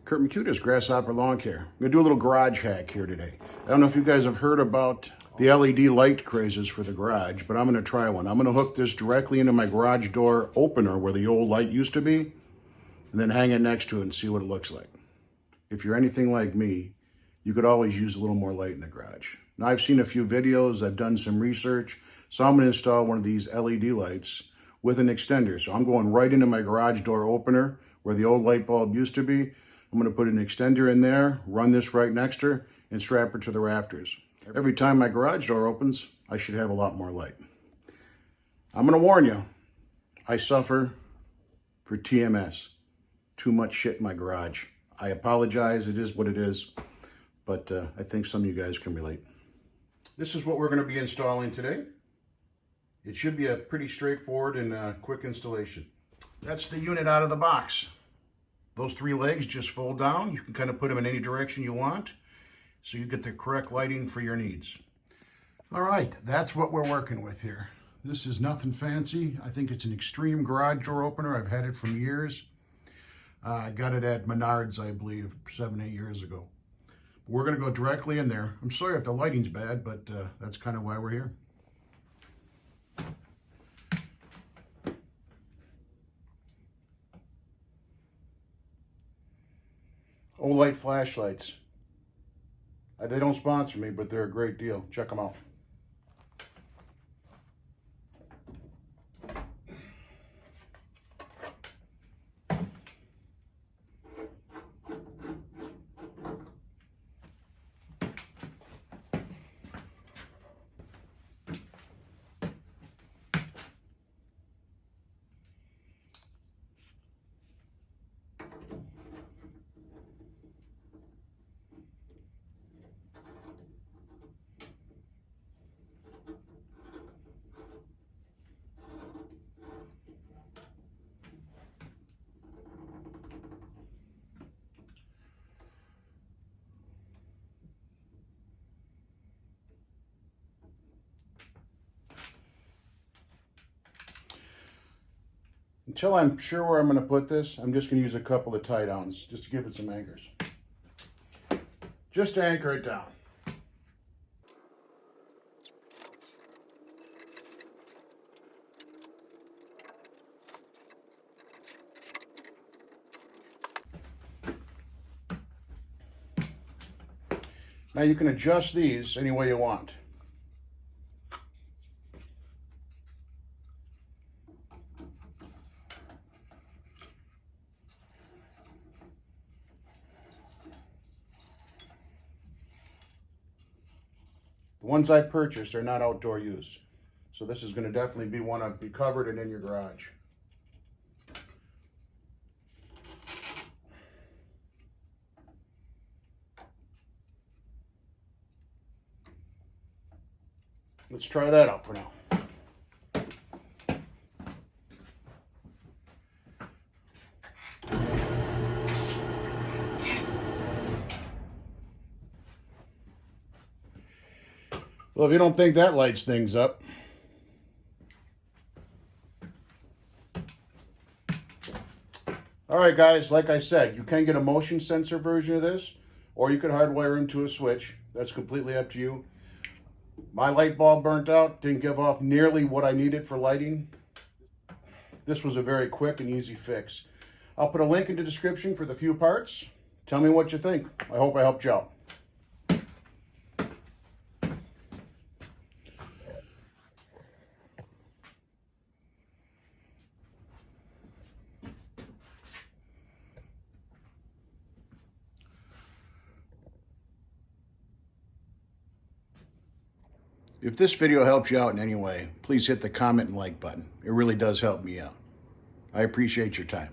Kurt McCuta's Grasshopper Lawn Care. I'm going to do a little garage hack here today. I don't know if you guys have heard about the LED light crazes for the garage, but I'm going to try one. I'm going to hook this directly into my garage door opener where the old light used to be, and then hang it next to it and see what it looks like. If you're anything like me, you could always use a little more light in the garage. Now, I've seen a few videos, I've done some research, so I'm going to install one of these LED lights with an extender. So I'm going right into my garage door opener where the old light bulb used to be. I'm going to put an extender in there, run this right next to her, and strap her to the rafters. Every time my garage door opens, I should have a lot more light. I'm going to warn you, I suffer for TMS. Too much shit in my garage. I apologize, it is what it is, but I think some of you guys can relate. This is what we're going to be installing today. It should be a pretty straightforward and quick installation. That's the unit out of the box. Those three legs just fold down. You can kind of put them in any direction you want, so you get the correct lighting for your needs. All right, that's what we're working with here. This is nothing fancy. I think it's an extreme garage door opener. I've had it for years. I got it at Menards, I believe, 7-8 years ago. We're going to go directly in there. I'm sorry if the lighting's bad, but that's kind of why we're here. Olight flashlights. They don't sponsor me, but they're a great deal. Check them out. Until I'm sure where I'm going to put this, I'm just going to use a couple of tie downs just to give it some anchors. Just to anchor it down. Now you can adjust these any way you want. The ones I purchased are not outdoor use. So this is going to definitely be one to be covered and in your garage. Let's try that out for now. Well, if you don't think that lights things up, all right, guys, like I said, you can get a motion sensor version of this, or you could hardwire into a switch. That's completely up to you. My light bulb burnt out, didn't give off nearly what I needed for lighting. This was a very quick and easy fix. I'll put a link in the description for the few parts. Tell me what you think. I hope I helped you out. If this video helps you out in any way, please hit the comment and like button. It really does help me out. I appreciate your time.